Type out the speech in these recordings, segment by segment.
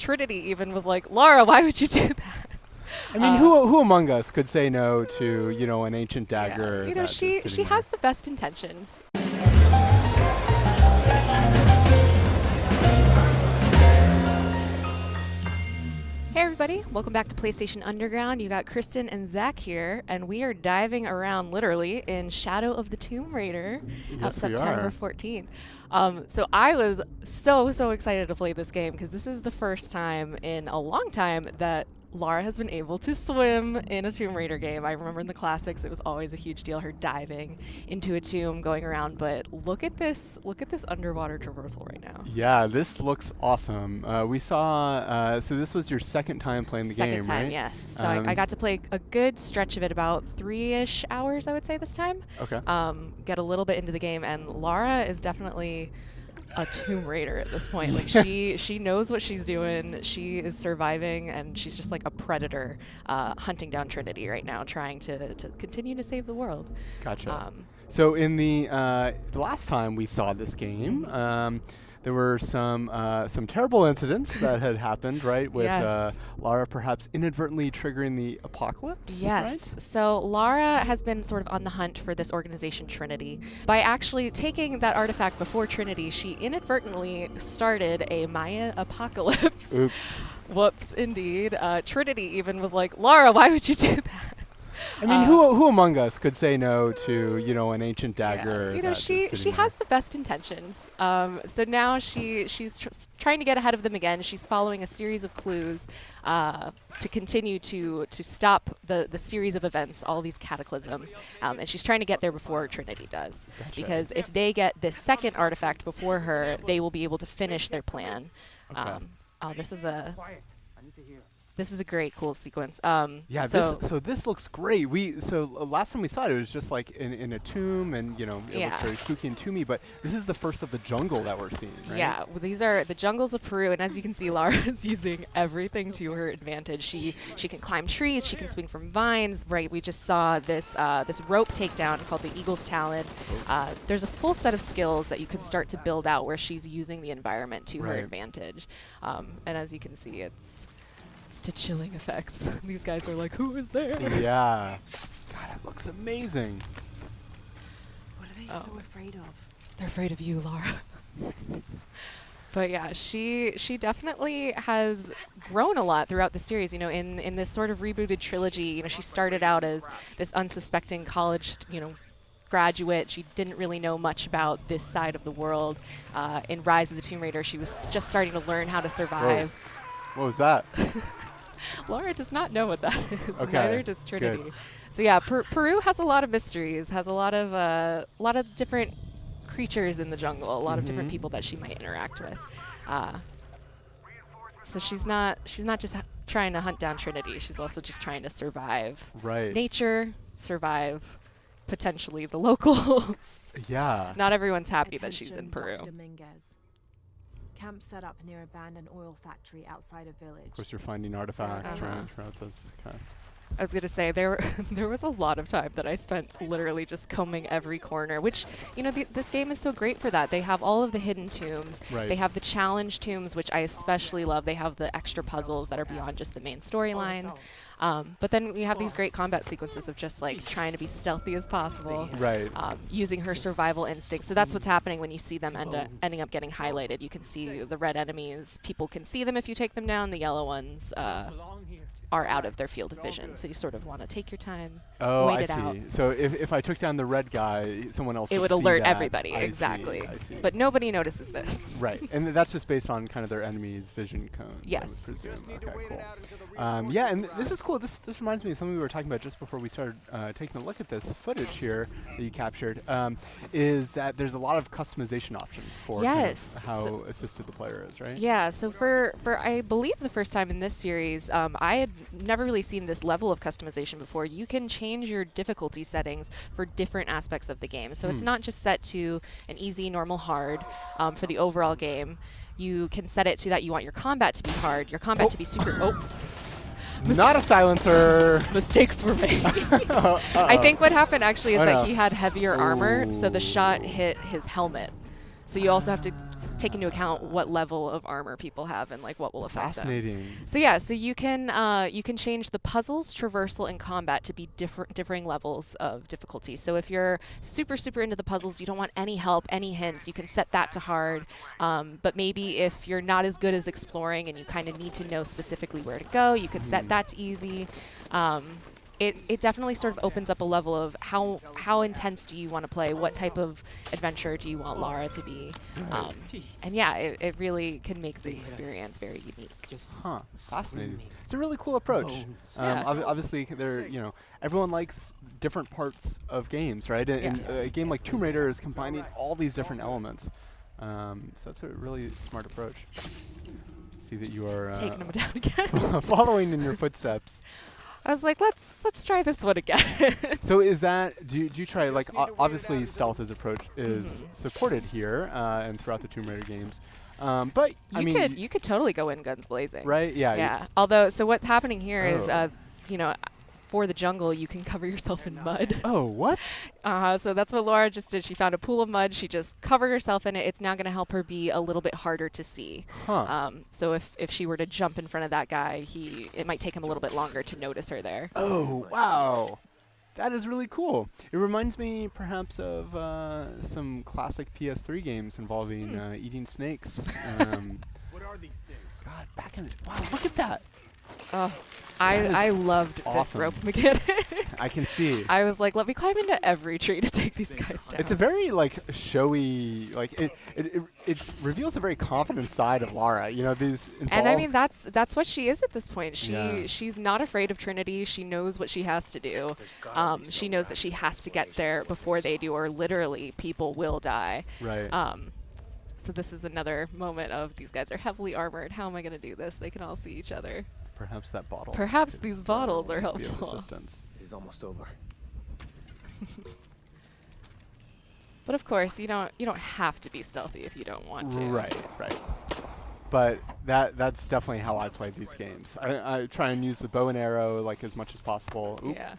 Trinity even was like, Lara, why would you do that? I mean, who among us could say no to, you know, an ancient dagger? Yeah. You know, she has the best intentions. Hey everybody, welcome back to PlayStation Underground. You got Kristen and Zach here, and we are diving around literally in Shadow of the Tomb Raider out September 14th. So I was so excited to play this game because this is the first time in a long time that Lara has been able to swim in a Tomb Raider game. I remember in the classics it was always a huge deal, her diving into a tomb, going around, but look at this underwater traversal right now. Yeah, this looks awesome. We saw, so this was your second time playing the game, right? Second time, yes. So I got to play a good stretch of it, about 3-ish hours, I would say, this time. Okay. Get a little bit into the game, and Lara is definitely a Tomb Raider at this point. Like she knows what she's doing. She is surviving, and she's just like a predator hunting down Trinity right now, trying to continue to save the world. Gotcha. So in the last time we saw this game, there were some terrible incidents that had happened, right? With Lara perhaps inadvertently triggering the apocalypse. Yes. Right? So Lara has been sort of on the hunt for this organization Trinity. By actually taking that artifact before Trinity, she inadvertently started a Maya apocalypse. Oops. Whoops, indeed. Trinity even was like, Lara, why would you do that? I mean, who among us could say no to, you know, an ancient dagger? Yeah. You know, she has the best intentions. So now she's trying to get ahead of them again. She's following a series of clues to continue to stop the series of events, all these cataclysms, and she's trying to get there before Trinity does. Gotcha. Because if they get this second artifact before her, they will be able to finish their plan. Okay. This is a great, cool sequence. Yeah, so this looks great. Last time we saw it, it was just like in a tomb, and you know, it looked very spooky and tomby. But this is the first of the jungle that we're seeing, right? Yeah, well, these are the jungles of Peru, and as you can see, Lara is using everything to her advantage. She can climb trees, she can swing from vines. Right, we just saw this rope takedown called the Eagle's Talon. There's a full set of skills that you can start to build out where she's using the environment to her advantage. And as you can see, it's to chilling effects. These guys are like, who is there? Yeah. God, it looks amazing. What are they so afraid of? They're afraid of you, Lara. But yeah, she definitely has grown a lot throughout the series. You know, in this sort of rebooted trilogy, you know, she started out as this unsuspecting college, graduate. She didn't really know much about this side of the world. In Rise of the Tomb Raider, she was just starting to learn how to survive. Whoa. What was that? Lara does not know what that is. Okay. Neither does Trinity. Good. So yeah, Peru has a lot of mysteries, has a lot of different creatures in the jungle, a lot of different people that she might interact with. So she's not just trying to hunt down Trinity. She's also just trying to survive nature, survive potentially the locals. Yeah. Not everyone's happy that she's in Peru. Camp set up near abandoned oil factory outside a village. Of course, you're finding artifacts throughout this. Okay. I was gonna say there was a lot of time that I spent literally just combing every corner, which, you know, this game is so great for that. They have all of the hidden tombs. Right. They have the challenge tombs, which I especially love. They have the extra puzzles that are beyond just the main storyline. But then we have these great combat sequences of just like trying to be stealthy as possible, using her survival instinct. So that's what's happening when you see them ending up getting highlighted. You can see the red enemies. People can see them if you take them down. The yellow ones are out of their field of vision. So you sort of want to take your time, wait it out. So if I took down the red guy, someone else it would see alert that. everybody. Exactly. I see. But nobody notices this. Right. And that's just based on kind of their enemy's vision cones. Yes. I would presume. Okay, cool. Yeah, and this is cool. This reminds me of something we were talking about just before we started taking a look at this footage here that you captured, is that there's a lot of customization options for kind of how assisted the player is, right? Yeah, so for I believe the first time in this series, I had never really seen this level of customization before. You can change your difficulty settings for different aspects of the game. So it's not just set to an easy, normal, hard for the overall game. You can set it to that you want your combat to be hard, your combat to be super... Not a silencer. Mistakes were made. I think what happened actually is that he had heavier armor, so the shot hit his helmet. So you also have to take into account what level of armor people have and like what will affect them. Fascinating. So yeah, so you can change the puzzles, traversal, and combat to be differing levels of difficulty. So if you're super into the puzzles, you don't want any help, any hints, you can set that to hard. But maybe if you're not as good as exploring and you kind of need to know specifically where to go, you could set that to easy. It definitely sort of opens up a level of how intense do you want to play? What type of adventure do you want Lara to be? And yeah, it really can make the experience very unique. Huh. Fascinating. It's a really cool approach. Obviously, everyone likes different parts of games, right? And a game like Tomb Raider is combining all these different elements. So that's a really smart approach. See that you are taking them down again. following in your footsteps. I was like, let's try this one again. So is that, do you try, like, obviously stealth is supported here and throughout the Tomb Raider games. But, you could totally go in guns blazing. Right? Yeah. Yeah. Although, so what's happening here is, for the jungle, you can cover yourself in mud. Oh, what? So that's what Laura just did. She found a pool of mud. She just covered herself in it. It's now going to help her be a little bit harder to see. Huh. So if she were to jump in front of that guy, it might take him a little bit longer to notice her there. Oh, wow. That is really cool. It reminds me perhaps of some classic PS3 games involving eating snakes. What are these things? God, wow, look at that. Oh, I loved this rope mechanic. I can see. I was like, let me climb into every tree to take these guys down. It's a very showy, it reveals a very confident side of Lara. These. And I mean that's what she is at this point. She's not afraid of Trinity. She knows what she has to do. She knows that she has to get there before they do, or literally people will die. Right. So this is another moment of these guys are heavily armored. How am I going to do this? They can all see each other. Perhaps that bottle. Perhaps these bottles are helpful. Be of assistance. It is almost over. But of course, you don't have to be stealthy if you don't want to. Right. But that's definitely how I play these games. I try and use the bow and arrow as much as possible. Oop. Yeah.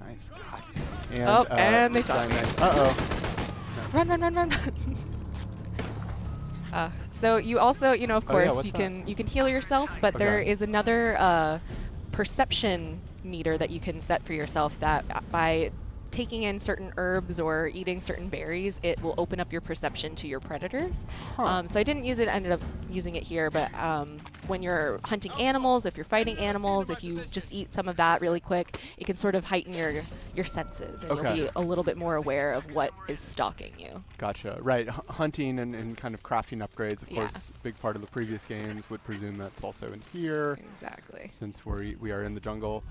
Nice. God. And they saw me. Uh-oh. Nice. Run. So you also, of course, you can heal yourself, but there is another perception meter that you can set for yourself that by taking in certain herbs or eating certain berries, it will open up your perception to your predators. So I didn't use it, ended up using it here, but when you're hunting animals, if you're fighting animals, if you just eat some of that really quick, it can sort of heighten your senses, and you'll be a little bit more aware of what is stalking you. Gotcha. Right. Hunting and kind of crafting upgrades, of course, a big part of the previous games would presume that's also in here. Exactly. Since we are in the jungle.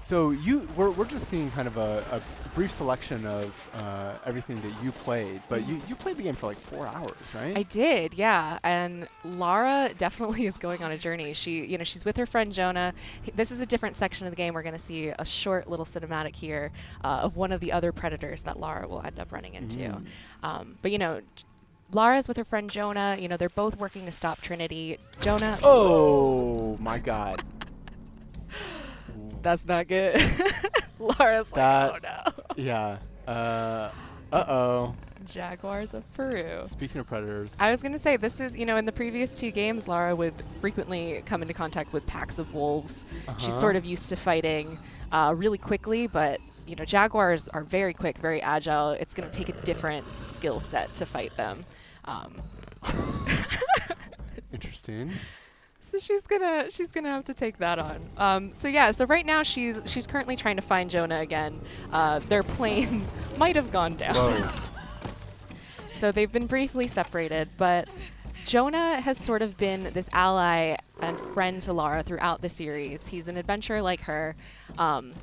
So we're just seeing kind of a brief selection of everything that you played, but you played the game for 4 hours, right? I did, yeah. And Lara definitely is going on a journey. She's with her friend Jonah. This is a different section of the game. We're going to see a short little cinematic here of one of the other predators that Lara will end up running into. But Lara's with her friend Jonah. They're both working to stop Trinity. Jonah. Oh my God. That's not good. Lara's like, oh no. Yeah. Uh-oh. Jaguars of Peru. Speaking of predators. I was going to say, this is, in the previous 2 games, Lara would frequently come into contact with packs of wolves. She's sort of used to fighting really quickly, but, jaguars are very quick, very agile. It's going to take a different skill set to fight them. Interesting. So she's gonna have to take that on. So right now she's currently trying to find Jonah again. Their plane might have gone down. Whoa. So they've been briefly separated, but Jonah has sort of been this ally and friend to Lara throughout the series. He's an adventurer like her.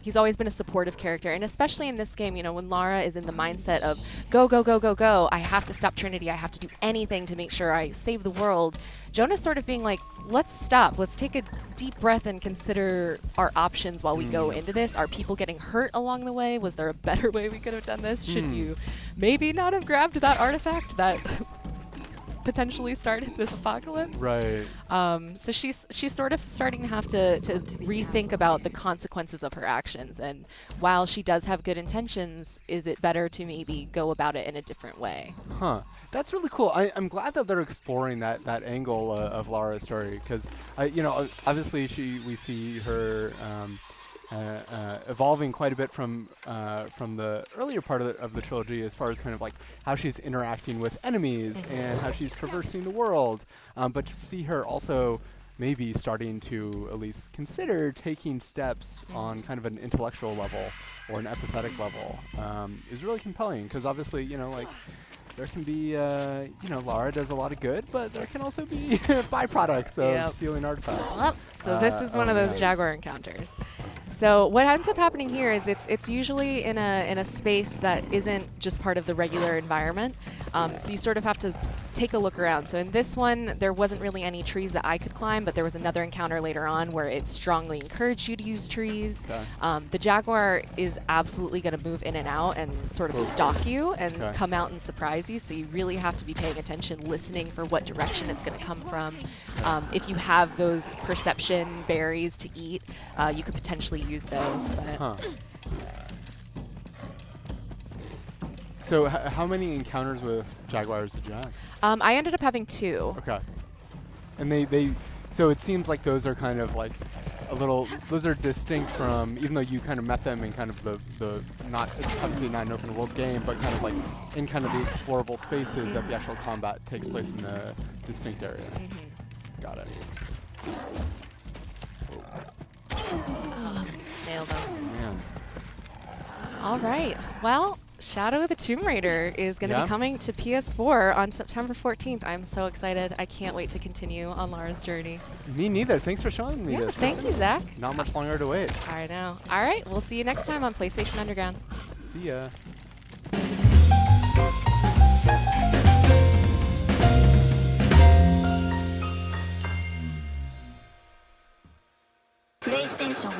He's always been a supportive character, and especially in this game, when Lara is in the mindset of go, I have to stop Trinity, I have to do anything to make sure I save the world. Jonah's sort of being like, let's stop, let's take a deep breath and consider our options while we go into this. Are people getting hurt along the way? Was there a better way we could have done this? Should you maybe not have grabbed that artifact that potentially started this apocalypse? Right. So she's sort of starting to have to rethink about the consequences of her actions. And while she does have good intentions, is it better to maybe go about it in a different way? Huh. That's really cool. I'm glad that they're exploring that angle of Lara's story, because obviously we see her evolving quite a bit from the earlier part of the trilogy, as far as kind of like how she's interacting with enemies and how she's traversing the world. But to see her also maybe starting to at least consider taking steps on kind of an intellectual level or an empathetic level is really compelling, because obviously, there can be, Lara does a lot of good, but there can also be byproducts of stealing artifacts. Yep. So this is one of those Jaguar encounters. So what ends up happening here is it's usually in a space that isn't just part of the regular environment. So you sort of have to take a look around. So in this one, there wasn't really any trees that I could climb, but there was another encounter later on where it strongly encouraged you to use trees. Okay. The Jaguar is absolutely going to move in and out and sort of stalk you and come out and surprise you. So you really have to be paying attention, listening for what direction it's going to come from. If you have those perception berries to eat, you could potentially use those. But So how many encounters with Jaguars did you have? I ended up having 2. Okay. And so it seems like those are kind of like those are distinct from, even though you kind of met them in kind of the not, it's obviously not an open world game, but kind of like in kind of the explorable spaces that the actual combat takes place in a distinct area. Got it. Nailed them. Man. All right. Well, Shadow of the Tomb Raider is going to be coming to PS4 on September 14th. I'm so excited. I can't wait to continue on Lara's journey. Me neither. Thanks for showing me this. Thank you, Zach. Not much longer to wait. I know. All right. We'll see you next time on PlayStation Underground. See ya. PlayStation